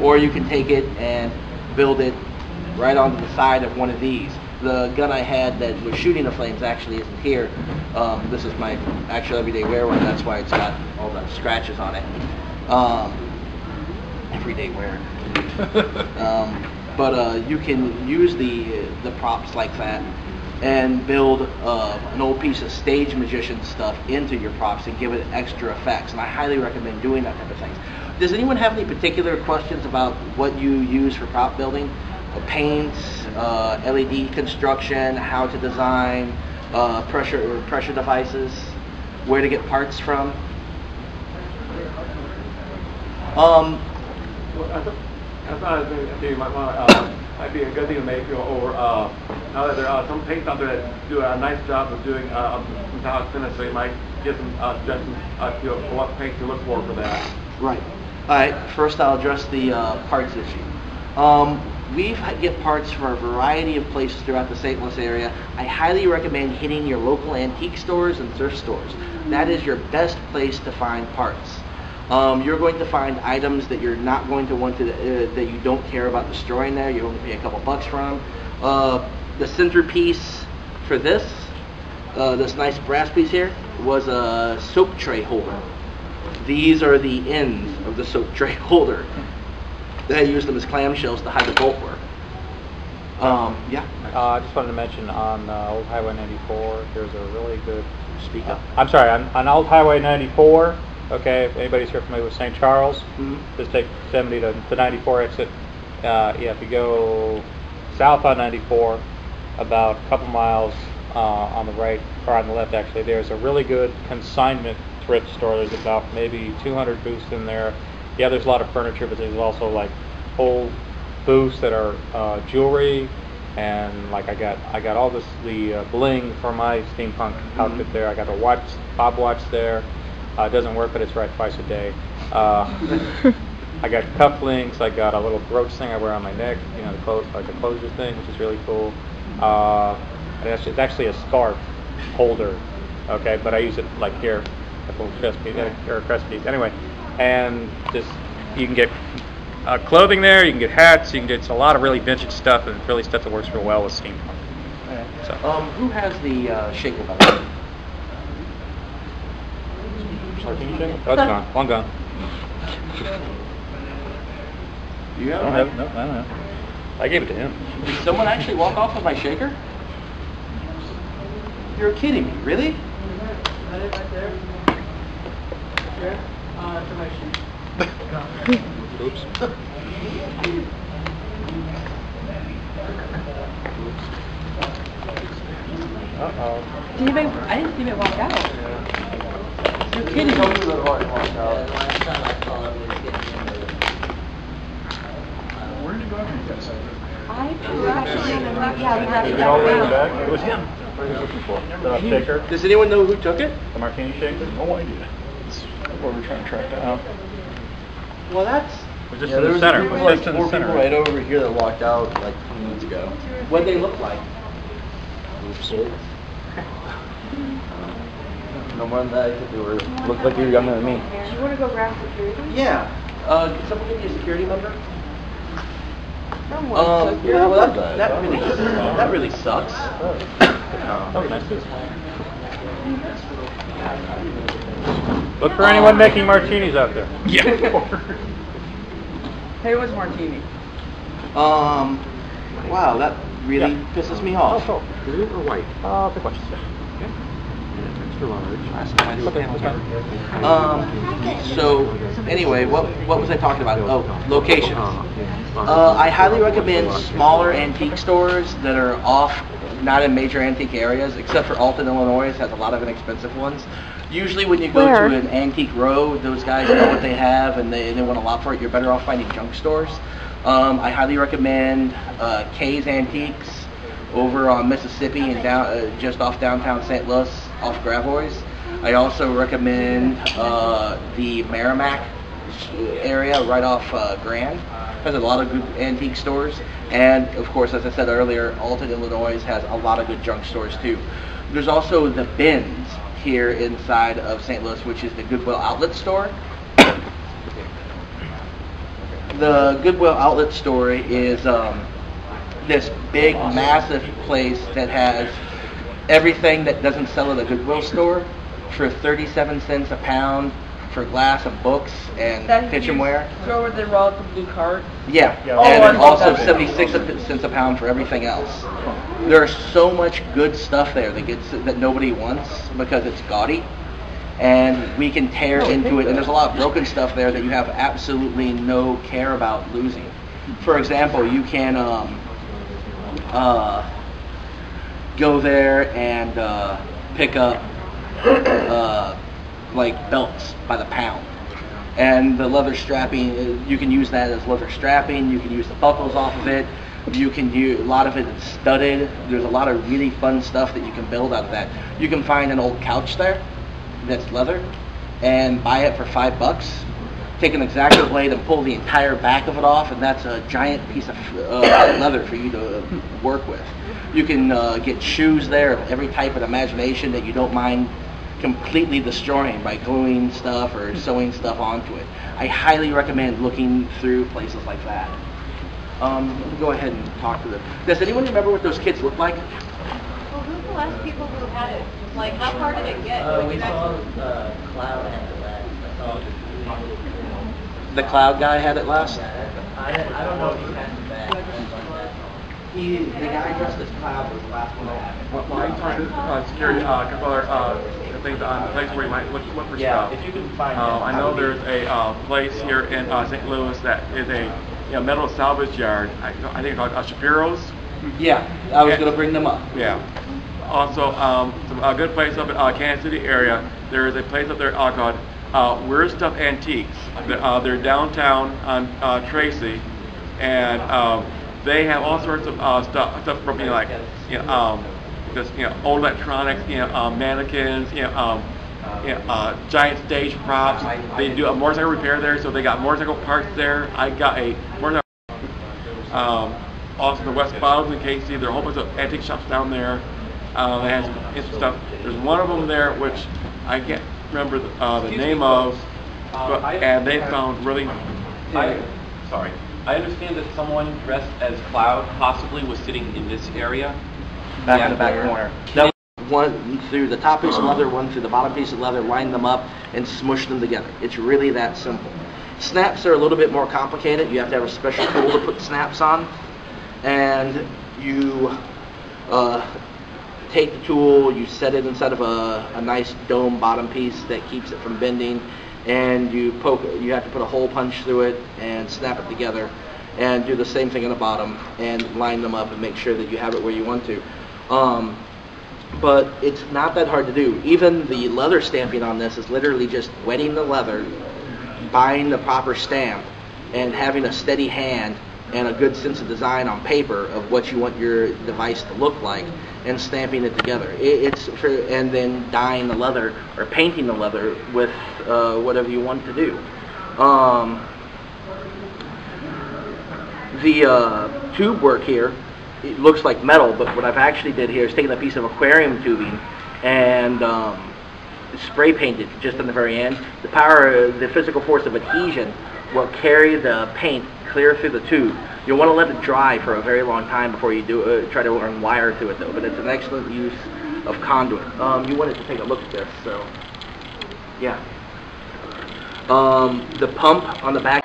or you can take it and build it right onto the side of one of these. The gun I had that was shooting the flames actually isn't here. This is my actual everyday wear one. That's why it's got all the scratches on it. Everyday wear. But you can use the props like that and build an old piece of stage magician stuff into your props and give it extra effects. And I highly recommend doing that type of things. Does anyone have any particular questions about what you use for prop building? Paints, LED construction, how to design, pressure devices, where to get parts from? I thought you might be a good thing to make over. Now that there are some paints out there that do a nice job of doing metallic finish, so you might get some suggestions for what paint to look for that. Right. All right. First, I'll address the parts issue. We get parts from a variety of places throughout the St. Louis area. I highly recommend hitting your local antique stores and thrift stores. That is your best place to find parts. You're going to find items that you're not going to want to, that you don't care about destroying there. You're going to pay a couple bucks for them. The centerpiece for this nice brass piece here, was a soap tray holder. These are the ends of the soap tray holder. They use them as clamshells to hide the bolt work. Yeah. I just wanted to mention on Old Highway 94, there's a really good. Speak up. I'm sorry, on Old Highway 94. Okay, if anybody's here familiar with St. Charles, just take 70 to 94 exit. Yeah, if you go south on 94, about a couple miles on the right, or on the left actually, there's a really good consignment thrift store. There's about maybe 200 booths in there. Yeah, there's a lot of furniture, but there's also like old booths that are jewelry, and like I got all the bling for my steampunk outfit there. I got a watch, Bob watch there. It doesn't work, but it's right twice a day. I got cufflinks. I got a little brooch thing I wear on my neck, you know, like a closure thing, which is really cool. And it's actually a scarf holder, okay, but I use it like here, a little chest piece, or a crest piece. Anyway, and just you can get clothing there, you can get hats, you can get a lot of really vintage stuff, and really stuff that works real well with steampunk. Okay. So. Who has the shaker by the way? Martini shaker? Oh, it's gone. Long gone. You have I don't have it. No, I don't have it. I gave it to him. Did someone actually walk off with my shaker? You're kidding me, really? Got it right there. Here. To my shoe. Oops. Uh-oh. Did anybody, I didn't see anybody walk out. Yeah. You're kidding me. Where did you go after you guys? I actually yeah, we left Did it you all the way in the back. back? It was him. What are you looking for? The shaker? Does anyone know who took it? The martini shaker? No idea. That's what we're trying to track down. Well, that's... We're just Yeah, in there the was center. there was We're like just in four the center. people right over here that walked out like 20 minutes ago. What they look like. Oops. No more than that, they were looked like you were younger than me. Do you want to go grab security? Yeah. Can someone give me a security number? Someone. Yeah, well, that really sucks. Oh, nice. Look for anyone making martinis out there. Yeah. Hey, what's martini? Wow, that really pisses me off. Oh, blue or white? Pick one. Extra large. So, anyway, what was I talking about? Oh, locations. I highly recommend smaller antique stores that are not in major antique areas, except for Alton, Illinois. It has a lot of inexpensive ones. Usually when you go to an antique road, those guys know what they have and they want a lot for it. You're better off finding junk stores. I highly recommend Kay's Antiques over on Mississippi and down just off downtown St. Louis, off Gravois. I also recommend the Merrimack area right off Grand. Has a lot of good antique stores, and of course, as I said earlier, Alton, Illinois has a lot of good junk stores too. There's also the Bins here inside of St. Louis, which is the Goodwill outlet store. The Goodwill outlet store is this big, massive place that has everything that doesn't sell at a Goodwill store for 37 cents a pound for glass and books and kitchenware. Store where they roll out the blue cart. Yeah, Yeah. and Oh, I also love that. 76 cents a pound for everything else. There's so much good stuff there that nobody wants because it's gaudy, and we can tear into it. And there's a lot of broken stuff there that you have absolutely no care about losing. For example, you can go there and pick up like belts by the pound. And the leather strapping, you can use that as leather strapping. You can use the buckles off of it. You can use, a lot of it is studded. There's a lot of really fun stuff that you can build out of that. You can find an old couch there that's leather and buy it for $5. Take an X-Acto blade and pull the entire back of it off, and that's a giant piece of leather for you to work with. You can get shoes there of every type of imagination that you don't mind completely destroying by gluing stuff or sewing stuff onto it. I highly recommend looking through places like that. Go ahead and talk to them. Does anyone remember what those kids look like? Well, who's the last people who had it? Like, how far did it get? We saw Cloud had it last. I saw The cloud guy had it last? I don't know if he has it back. The guy dressed as Cloud was the last one that had it. Well, I talking to security, a couple other things on the place where you might look for Yeah, stuff. if you can find it. I know there's a place here in St. Louis that is a metal salvage yard. I think it's called Shapiro's. Yeah, I was going to bring them up. Yeah. Also, a good place up in Kansas City area. There is a place up there called Weird Stuff Antiques. They're downtown on Tracy, and they have all sorts of stuff from just old electronics, mannequins, giant stage props. They do a motorcycle repair there, so they got motorcycle parts there. I got a motorcycle. Also, the West Bottoms in KC, there are a whole bunch of antique shops down there. They have some interesting stuff. There's one of them there which I can't remember the name of, and they found really. Sorry. I understand that someone dressed as Cloud possibly was sitting in this area. Back in the back corner. That one through the top piece of leather, one through the bottom piece of leather, line them up and smush them together. It's really that simple. Snaps are a little bit more complicated. You have to have a special tool to put snaps on. And you take the tool, you set it inside of a nice dome bottom piece that keeps it from bending, and you have to put a hole punch through it and snap it together, and do the same thing on the bottom and line them up and make sure that you have it where you want to. But it's not that hard to do. Even the leather stamping on this is literally just wetting the leather, buying the proper stamp, and having a steady hand and a good sense of design on paper of what you want your device to look like, and stamping it together. And then dyeing the leather or painting the leather with whatever you want to do. The tube work here, it looks like metal, but what I've actually did here is taken a piece of aquarium tubing and spray painted just on the very end. The physical force of adhesion will carry the paint clear through the tube. You'll want to let it dry for a very long time before you try to run wire through it, though. But it's an excellent use of conduit. You wanted to take a look at this, so yeah. The pump on the back